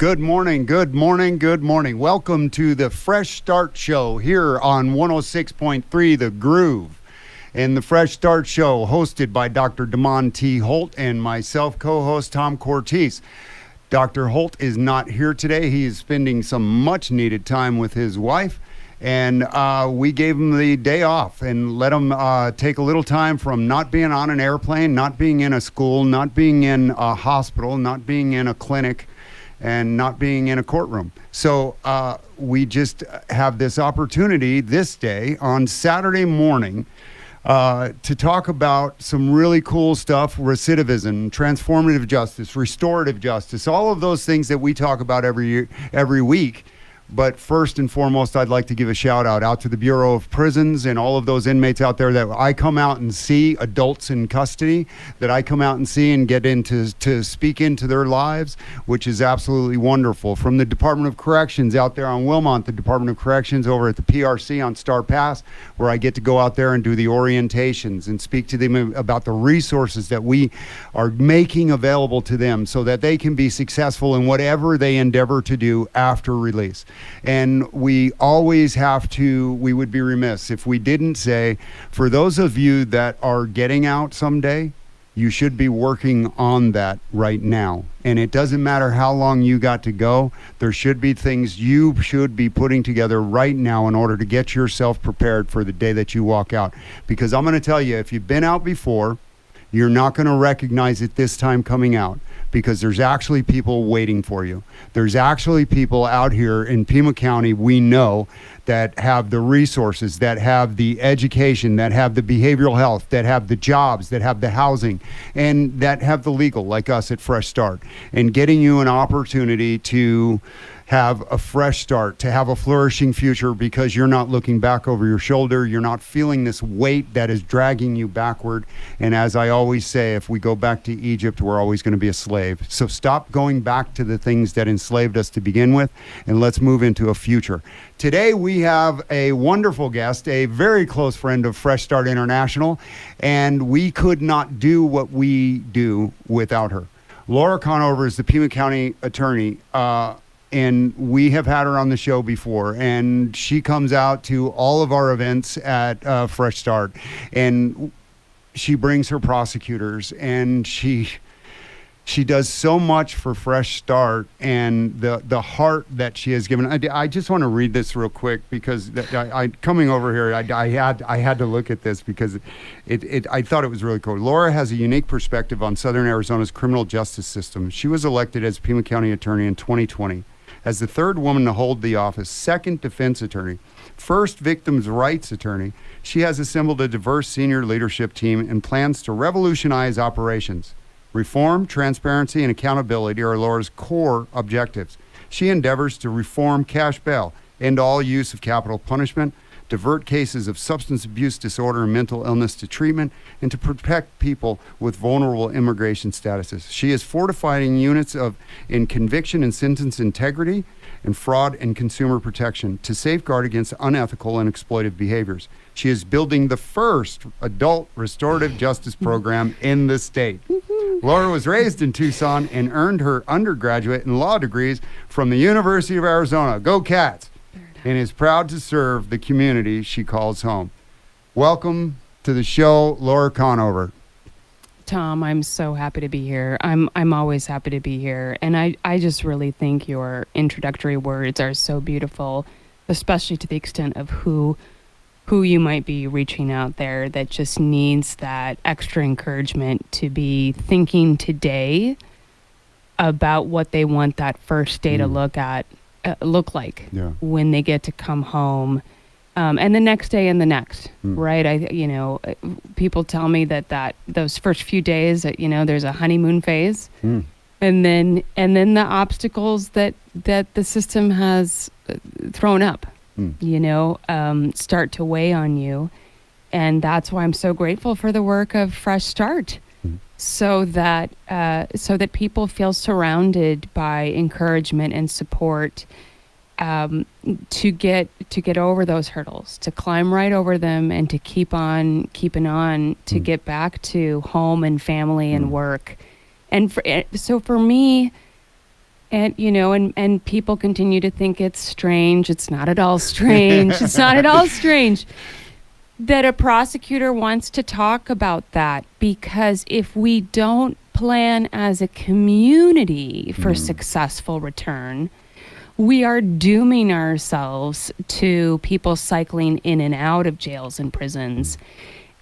Good morning, good morning, good morning. Welcome to the Fresh Start Show here on 106.3 The Groove. And the Fresh Start Show, hosted by Dr. Damon T. Holt and myself, co-host Tom Cortese. Dr. Holt is not here today. He is spending some much-needed time with his wife. And we gave him the day off and let him take a little time from not being on an airplane, not being in a school, not being in a hospital, not being in a clinic, and not being in a courtroom. So we just have this opportunity this day on Saturday morning to talk about some really cool stuff: recidivism, transformative justice, restorative justice, all of those things that we talk about every week. But first and foremost, I'd like to give a shout out to the Bureau of Prisons and all of those inmates out there that I come out and see, adults in custody, that I come out and see and get to speak into their lives, which is absolutely wonderful. From the Department of Corrections out there on Wilmont, the Department of Corrections over at the PRC on Star Pass, where I get to go out there and do the orientations and speak to them about the resources that we are making available to them so that they can be successful in whatever they endeavor to do after release. And we always have to, we would be remiss if we didn't say, for those of you that are getting out someday, you should be working on that right now. And it doesn't matter how long you got to go. There should be things you should be putting together right now in order to get yourself prepared for the day that you walk out. Because I'm going to tell you, if you've been out before, you're not going to recognize it this time coming out, because there's actually people waiting for you. There's actually people out here in Pima County, we know, that have the resources, that have the education, that have the behavioral health, that have the jobs, that have the housing, and that have the legal, like us at Fresh Start, and getting you an opportunity to have a fresh start, to have a flourishing future, because you're not looking back over your shoulder. You're not feeling this weight that is dragging you backward. And as I always say, if we go back to Egypt, we're always going to be a slave. So stop going back to the things that enslaved us to begin with, and let's move into a future. Today we have a wonderful guest, a very close friend of Fresh Start International, and we could not do what we do without her. Laura Conover is the Pima County attorney, and we have had her on the show before, and she comes out to all of our events at Fresh Start, and she brings her prosecutors, and she does so much for Fresh Start, and the heart that she has given. I just want to read this real quick, because coming over here, I had to look at this because I thought it was really cool. Laura has a unique perspective on Southern Arizona's criminal justice system. She was elected as Pima County attorney in 2020. As the third woman to hold the office, second defense attorney, first victims' rights attorney, she has assembled a diverse senior leadership team and plans to revolutionize operations. Reform, transparency, and accountability are Laura's core objectives. She endeavors to reform cash bail, end all use of capital punishment, divert cases of substance abuse disorder and mental illness to treatment, and to protect people with vulnerable immigration statuses. She is fortifying units in conviction and sentence integrity and fraud and consumer protection to safeguard against unethical and exploitive behaviors. She is building the first adult restorative justice program in the state. Laura was raised in Tucson and earned her undergraduate and law degrees from the University of Arizona. Go Cats! And is proud to serve the community she calls home. Welcome to the show, Laura Conover. Tom, I'm so happy to be here. I'm always happy to be here. And I just really think your introductory words are so beautiful, especially to the extent of who you might be reaching out there that just needs that extra encouragement to be thinking today about what they want that first day to look like when they get to come home, and the next day and the next, right? People tell me that those first few days that, there's a honeymoon phase, and then the obstacles that the system has thrown up, start to weigh on you. And that's why I'm so grateful for the work of Fresh Start, so that people feel surrounded by encouragement and support, to get over those hurdles, to climb right over them, and to keep on keeping on, to get back to home and family and work. And so for me, And, and people continue to think it's strange. It's not at all strange. It's not at all strange that a prosecutor wants to talk about that, because if we don't plan as a community for successful return, we are dooming ourselves to people cycling in and out of jails and prisons.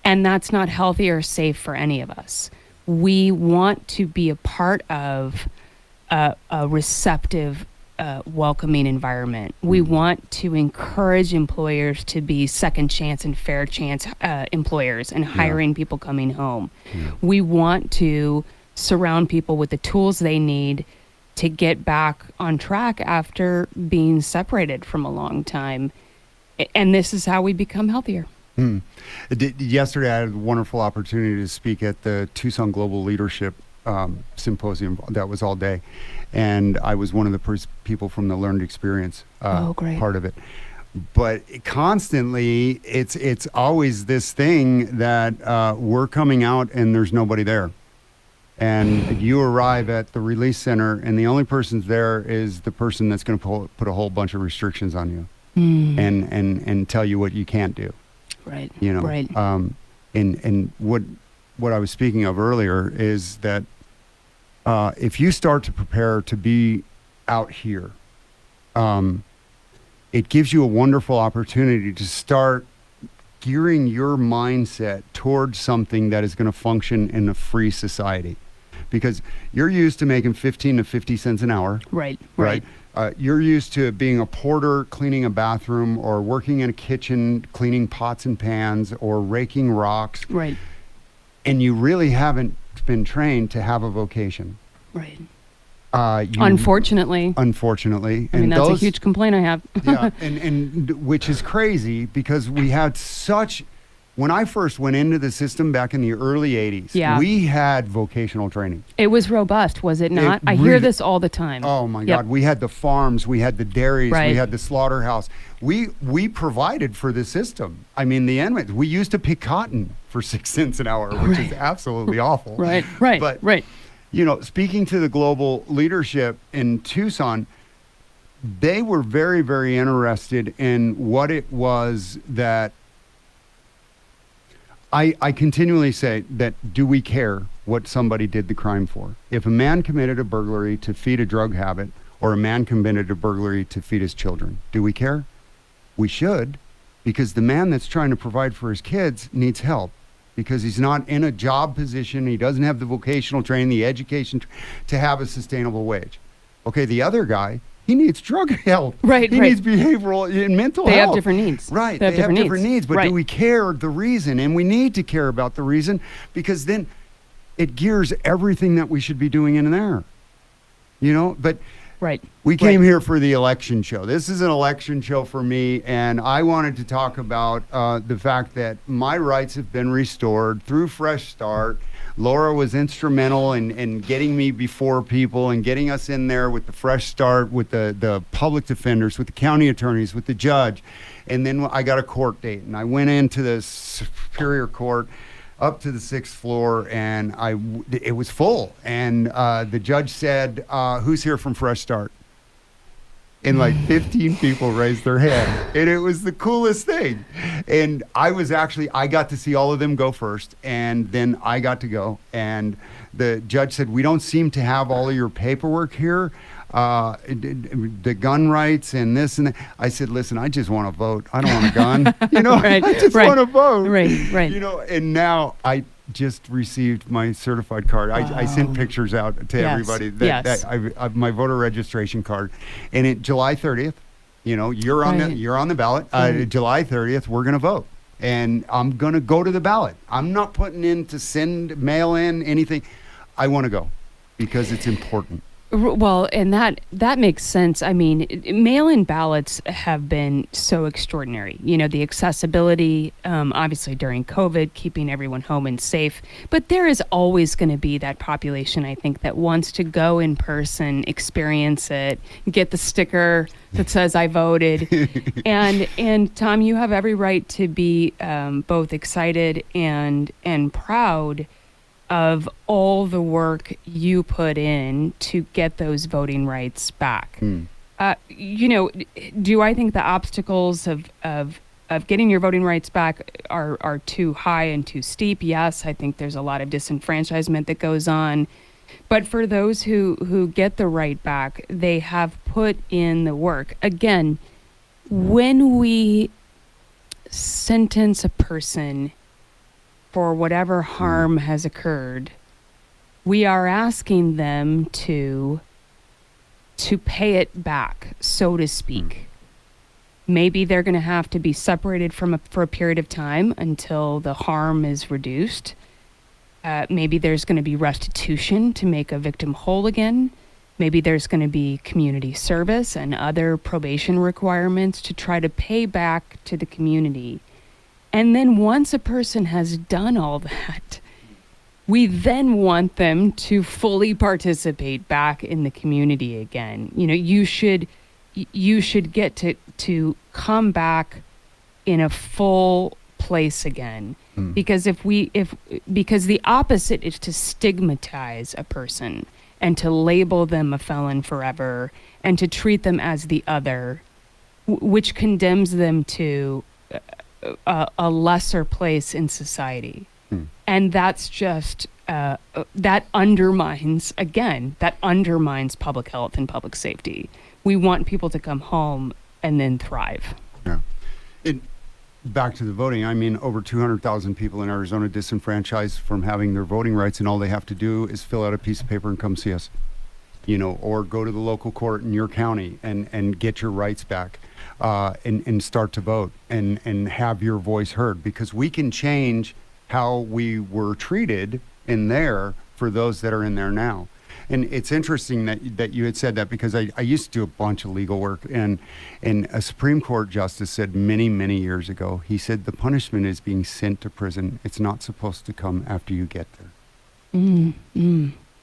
And that's not healthy or safe for any of us. We want to be a part of a receptive, welcoming environment. We want to encourage employers to be second chance and fair chance employers and hiring people coming home. We want to surround people with the tools they need to get back on track after being separated from a long time. And this is how we become healthier. Yesterday, I had a wonderful opportunity to speak at the Tucson Global Leadership Symposium. That was all day. And I was one of the people from the Learned Experience part of it. But constantly, it's always this thing that we're coming out and there's nobody there. And you arrive at the release center, and the only person there is the person that's going to put a whole bunch of restrictions on you and tell you what you can't do. Right. Right. And what I was speaking of earlier is that if you start to prepare to be out here, it gives you a wonderful opportunity to start gearing your mindset towards something that is going to function in a free society. Because you're used to making 15 to 50 cents an hour. Right. You're used to being a porter, cleaning a bathroom, or working in a kitchen, cleaning pots and pans, or raking rocks. Right. And you really haven't been trained to have a vocation. Right. Unfortunately. I mean, that's a huge complaint I have. Yeah, and which is crazy, because we had such... When I first went into the system back in the early 80s, we had vocational training. It was robust, was it not? I hear this all the time. Oh, my God. We had the farms. We had the dairies. We had the slaughterhouse. We provided for the system. I mean, the inmates. We used to pick cotton for 6 cents an hour, which is absolutely awful. Right. But, speaking to the global leadership in Tucson, they were very, very interested in what it was that... I continually say that, do we care what somebody did the crime for? If a man committed a burglary to feed a drug habit, or a man committed a burglary to feed his children, do we care? We should, because the man that's trying to provide for his kids needs help, because he's not in a job position, he doesn't have the vocational training, the education to have a sustainable wage. Okay, the other guy, he needs drug help. Right. He needs behavioral and mental health. They have different needs. Right. They have different needs. But do we care the reason? And we need to care about the reason, because then it gears everything that we should be doing in there. But we came here for the election show. This is an election show for me, and I wanted to talk about the fact that my rights have been restored through Fresh Start. Laura was instrumental in getting me before people and getting us in there with the Fresh Start, with the public defenders, with the county attorneys, with the judge. And then I got a court date, and I went into the Superior Court up to the 6th floor, and it was full. And the judge said, who's here from Fresh Start? And like 15 people raised their hand, and it was the coolest thing. And I got to see all of them go first, and then I got to go. And the judge said, we don't seem to have all of your paperwork here, the gun rights and this and that. I said, listen, I just want to vote. I don't want a gun. I just want to vote. Right. And now I just received my certified card. I sent pictures out to everybody that I my voter registration card. And it July 30th, you're on the ballot. July 30th, we're going to vote. And I'm going to go to the ballot. I'm not putting in to send mail in anything. I want to go because it's important. Well, and that makes sense. I mean, mail-in ballots have been so extraordinary. The accessibility, obviously during COVID, keeping everyone home and safe. But there is always going to be that population, I think, that wants to go in person, experience it, get the sticker that says I voted. and Tom, you have every right to be both excited and proud of all the work you put in to get those voting rights back. Do I think the obstacles of getting your voting rights back are too high and too steep? Yes, I think there's a lot of disenfranchisement that goes on. But for those who get the right back, they have put in the work. Again, when we sentence a person for whatever harm has occurred, we are asking them to pay it back, so to speak. Maybe they're going to have to be separated for a period of time until the harm is reduced. Maybe there's going to be restitution to make a victim whole again. Maybe there's going to be community service and other probation requirements to try to pay back to the community. And then once a person has done all that, we then want them to fully participate back in the community again. You should get to come back in a full place again. Because because the opposite is to stigmatize a person and to label them a felon forever and to treat them as the other, which condemns them to a lesser place in society. And that's just that undermines public health and public safety. We want people to come home and then thrive. Yeah. Back to the voting, I mean, over 200,000 people in Arizona disenfranchised from having their voting rights, and all they have to do is fill out a piece of paper and come see us, or go to the local court in your county and get your rights back, and start to vote and have your voice heard, because we can change how we were treated in there for those that are in there now. And it's interesting that you had said that, because I used to do a bunch of legal work, and a Supreme Court justice said many, many years ago, he said, the punishment is being sent to prison. It's not supposed to come after you get there.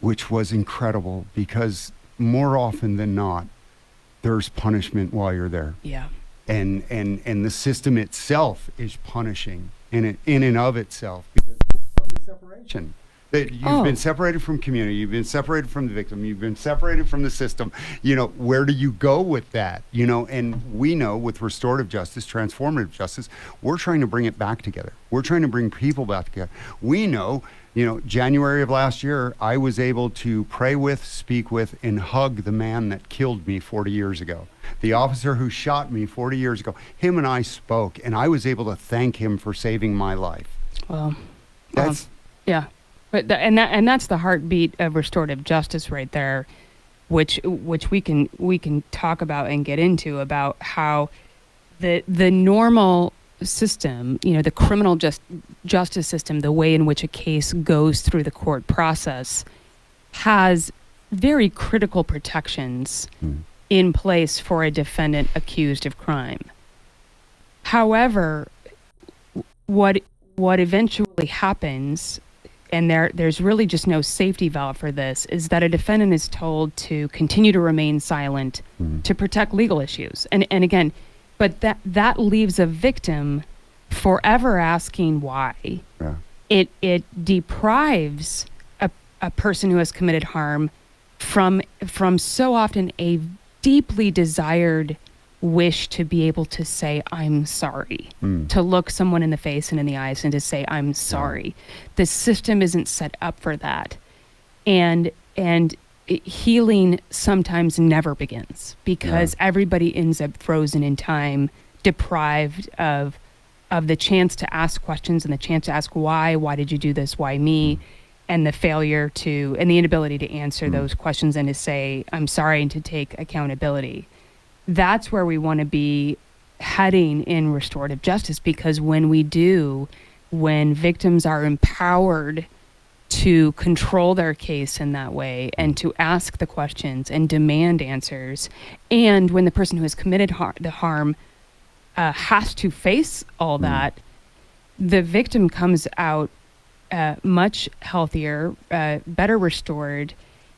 Which was incredible, because more often than not, there's punishment while you're there. Yeah. And the system itself is punishing in and of itself because of the separation. That you've been separated from community, you've been separated from the victim, you've been separated from the system. Where do you go with that? And we know with restorative justice, transformative justice, we're trying to bring it back together. We're trying to bring people back together. We know, January of last year, I was able to pray with, speak with, and hug the man that killed me 40 years ago. The officer who shot me 40 years ago, him and I spoke, and I was able to thank him for saving my life. Well, yeah. But that's the heartbeat of restorative justice right there, which we can talk about and get into, about how the normal system, the criminal justice system, the way in which a case goes through the court process, has very critical protections in place for a defendant accused of crime. However, what eventually happens, and there's really just no safety valve for this, is that a defendant is told to continue to remain silent to protect legal issues. And again, but that leaves a victim forever asking why. Yeah. It deprives a person who has committed harm from so often a deeply desired wish to be able to say, I'm sorry, to look someone in the face and in the eyes and to say, I'm sorry. The system isn't set up for that. And healing sometimes never begins, because everybody ends up frozen in time, deprived of the chance to ask questions and the chance to ask why did you do this, why me, and the failure to, and the inability to answer those questions and to say, I'm sorry, and to take accountability. That's where we want to be heading in restorative justice, because when victims are empowered to control their case in that way and to ask the questions and demand answers, and when the person who has committed the harm has to face all that, the victim comes out much healthier, better restored,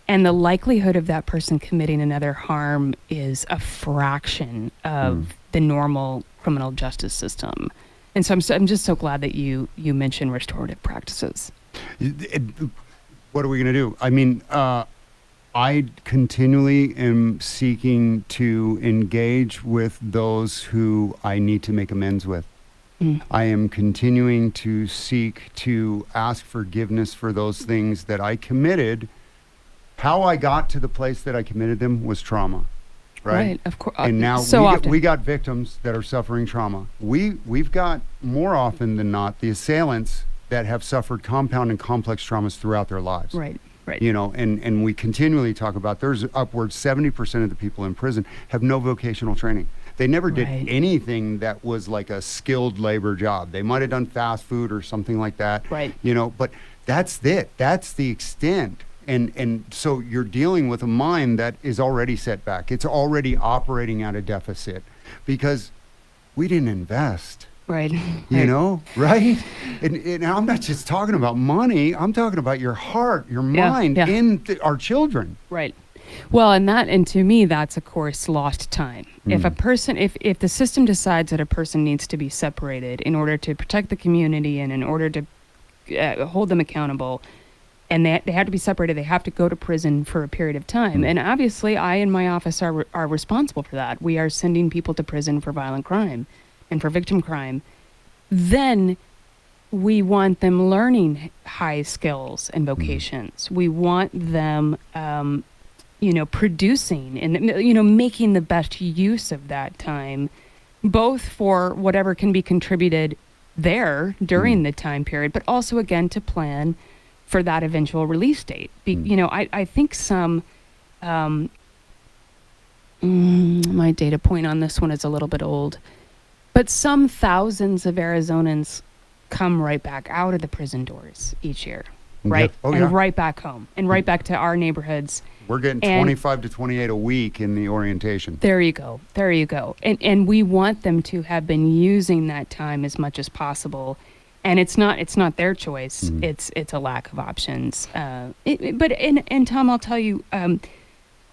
and the likelihood of that person committing another harm is a fraction of the normal criminal justice system. And so I'm just so glad that you mentioned restorative practices. What are we going to do? I mean, I continually am seeking to engage with those who I need to make amends with. I am continuing to seek to ask forgiveness for those things that I committed. How I got to the place that I committed them was trauma, right? Of course. And now so we got victims that are suffering trauma. We've got more often than not the assailants that have suffered compound and complex traumas throughout their lives. Right. You know, and we continually talk about there's upwards 70% of the people in prison have no vocational training. They never did anything that was like a skilled labor job. They might have done fast food or something like that. Right. You know, but that's it. That's the extent. And so you're dealing with a mind that is already set back. It's already operating at a deficit because we didn't invest. Right. You know, right? And I'm not just talking about money. I'm talking about your heart, your mind in our children. Right. Well, and to me, that's of course lost time. If a person, if the system decides that a person needs to be separated in order to protect the community and in order to hold them accountable, and they have to be separated, they have to go to prison for a period of time. And obviously, I and my office are responsible for that. We are sending people to prison for violent crime and for victim crime. Then we want them learning high skills and vocations. We want them producing and, making the best use of that time, both for whatever can be contributed there during the time period, but also, again, to plan for that eventual release date. I think some, my data point on this one is a little bit old, but some thousands of Arizonans come right back out of the prison doors each year, right? And right back home and right back to our neighborhoods. We're getting 25 to 28 a week in the orientation. There you go. And we want them to have been using that time as much as possible. And it's not their choice. It's a lack of options. But Tom, I'll tell you,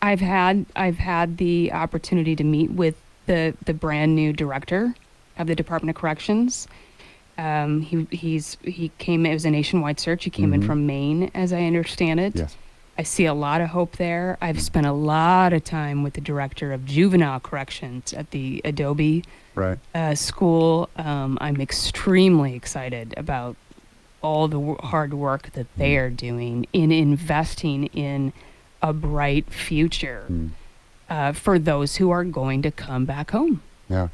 I've had the opportunity to meet with the brand new director of the Department of Corrections. He came. It was a nationwide search. He came in from Maine, as I understand it. Yes. I see a lot of hope there. I've spent a lot of time with the director of juvenile corrections at the Adobe school. I'm extremely excited about all the hard work that they are doing in investing in a bright future for those who are going to come back home. Yeah.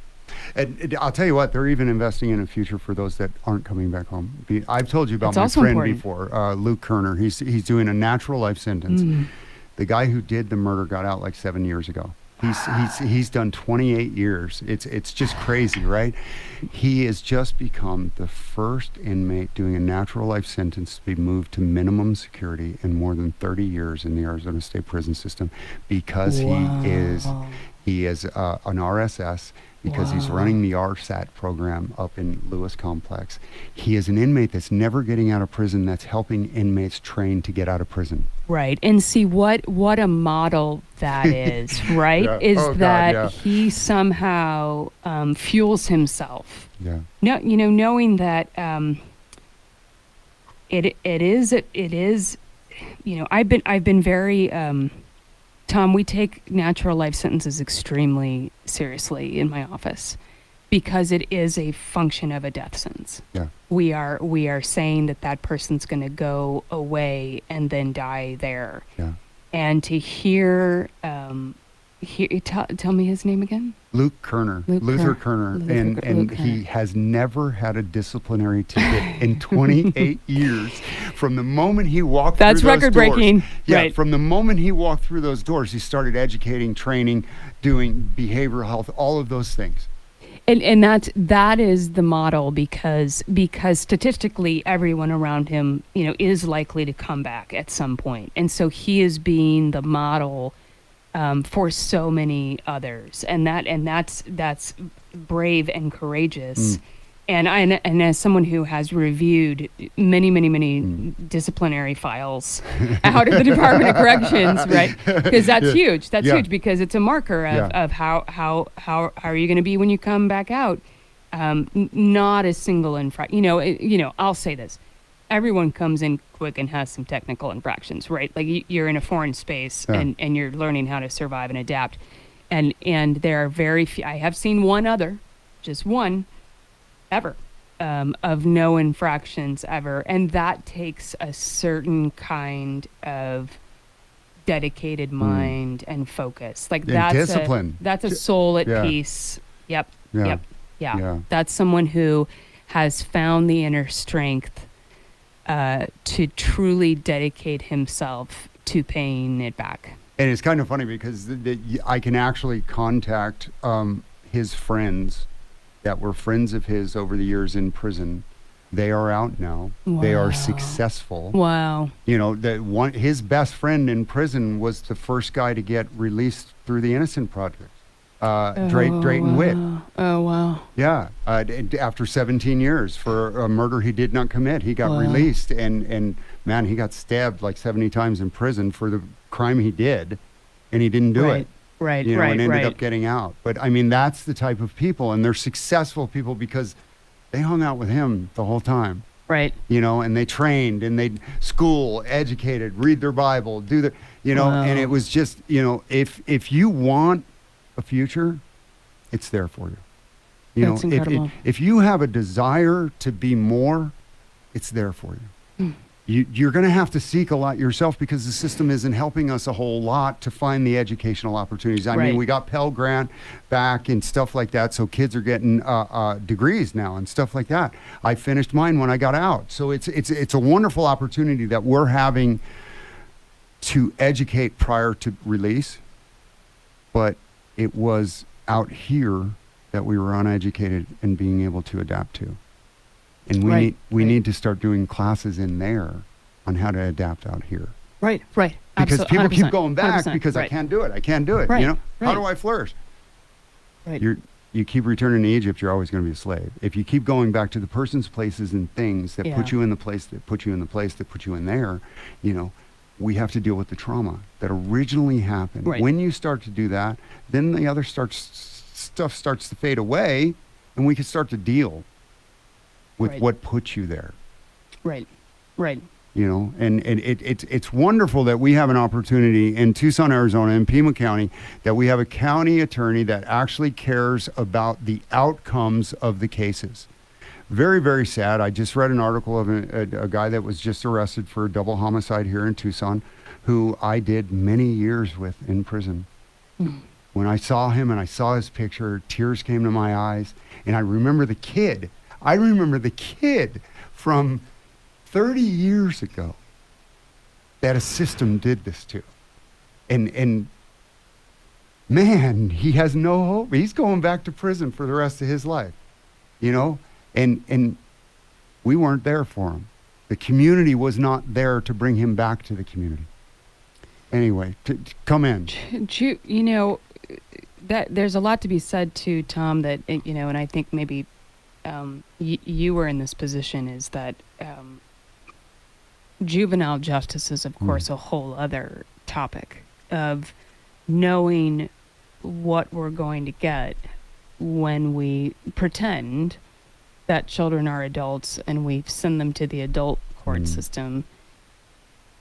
And I'll tell you what, they're even investing in a future for those that aren't coming back home. I've told you about my friend before, Luke Kerner. He's doing a natural life sentence. The guy who did the murder got out like 7 years ago. He's done 28 years. It's just crazy, right? He has just become the first inmate doing a natural life sentence to be moved to minimum security in more than 30 years in the Arizona State Prison System because he is an RSS. Because he's running the RSAT program up in Lewis Complex. He is an inmate that's never getting out of prison, that's helping inmates train to get out of prison. Right. And see what a model that is, right? He somehow fuels himself. Yeah. No, knowing that it is, I've been very Tom, we take natural life sentences extremely seriously in my office because it is a function of a death sentence. Yeah. We are saying that person's going to go away and then die there. Yeah. And to hear, tell me his name again. Luke Kerner. Luther Kerner. And he has never had a disciplinary ticket in 28 years. From the moment he walked through those doors. That's record breaking. Yeah, right. From the moment he walked through those doors, he started educating, training, doing behavioral health, all of those things. And that is the model because statistically everyone around him, is likely to come back at some point. And so he is being the model for so many others, and that's brave and courageous. And as someone who has reviewed many disciplinary files out of the Department of Corrections, right? Because that's huge. That's huge because it's a marker of how are you going to be when you come back out. Not a single infraction. I'll say this. everyone comes in quick and has some technical infractions, right? Like you're in a foreign space and you're learning how to survive and adapt. And there are very few, I have seen one other, just one ever, of no infractions ever. And that takes a certain kind of dedicated mind and focus. Like that's discipline. That's a soul at Yeah. peace. Yep. Yeah. Yep. Yeah. Yeah. That's someone who has found the inner strength to truly dedicate himself to paying it back. And it's kind of funny because I can actually contact his friends that were friends of his over the years in prison. They are out now. They are Wow. successful. Wow. You know, his best friend in prison was the first guy to get released through the Innocent Project, Drayton Witt. Oh, wow. Yeah, after 17 years for a murder he did not commit, he got Wow. released, and man, he got stabbed like 70 times in prison for the crime he did, and he didn't do it. Right, You know, right, and ended right. up getting out. But I mean, that's the type of people, and they're successful people because they hung out with him the whole time. Right. You know, and they trained and they school, educated, read their Bible, do their, you know, and Wow. it was just, you know, if you want a future, it's there for you. You That's know, incredible. if you have a desire to be more, it's there for you. You're going to have to seek a lot yourself because the system isn't helping us a whole lot to find the educational opportunities. I Right. mean, we got Pell Grant back and stuff like that, so kids are getting degrees now and stuff like that. I finished mine when I got out, so it's a wonderful opportunity that we're having to educate prior to release, but it was out here that we were uneducated and being able to adapt to. And we need to start doing classes in there on how to adapt out here. Right. Because people keep 100%, going back 100%, because I right. can't do it. I can't do it. Right, You know, how right. do I flourish? Right. You keep returning to Egypt, you're always going to be a slave. If you keep going back to the persons, places, and things that put Yeah. you in the place that put you in the place that put you in there, you know, we have to deal with the trauma that originally happened. Right. When you start to do that, then the other stuff starts to fade away, and we can start to deal with Right. what put you there. Right. You know, and it's wonderful that we have an opportunity in Tucson, Arizona, in Pima County, that we have a county attorney that actually cares about the outcomes of the cases. Very, very sad. I just read an article of a guy that was just arrested for a double homicide here in Tucson, who I did many years with in prison. When I saw him and I saw his picture, tears came to my eyes, and I remember the kid. From 30 years ago that a system did this to. And man, he has no hope. He's going back to prison for the rest of his life, you know? And we weren't there for him. The community was not there to bring him back to the community. Anyway, come in. You know, that there's a lot to be said too, Tom, that, you know, and I think maybe you were in this position is that juvenile justice is, of course, a whole other topic of knowing what we're going to get when we pretend that children are adults and we send them to the adult court system.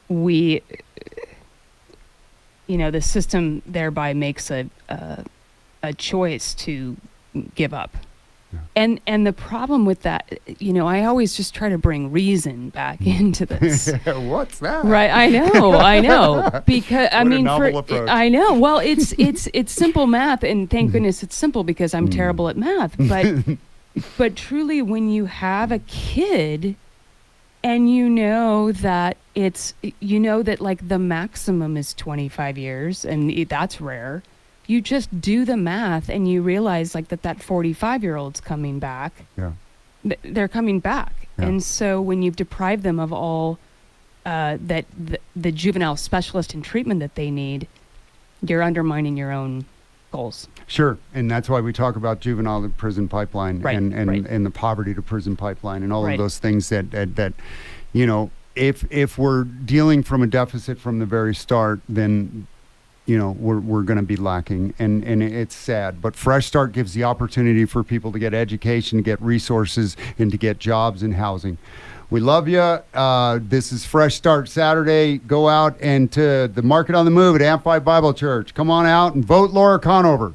We, you know, the system thereby makes a choice to give up. And the problem with that, you know, I always just try to bring reason back into this. What's that? Right, I know, because I What a mean, novel approach. I know. Well, it's simple math, and thank goodness it's simple because I'm terrible at math. But truly, when you have a kid, and you know that like the maximum is 25 years, and that's rare. You just do the math and you realize like that 45-year-old's coming back. Yeah. They're coming back. Yeah. And so when you've deprived them of all the juvenile specialist and treatment that they need, you're undermining your own goals. Sure, and that's why we talk about juvenile to prison pipeline Right, and right. the poverty to prison pipeline and all Right. of those things that you know, if we're dealing from a deficit from the very start, then you know we're going to be lacking, and it's sad. But Fresh Start gives the opportunity for people to get education, to get resources, and to get jobs and housing. We love you. This is Fresh Start Saturday. Go out and to the Market on the Move at Amp 5 Bible Church. Come on out and vote Laura Conover.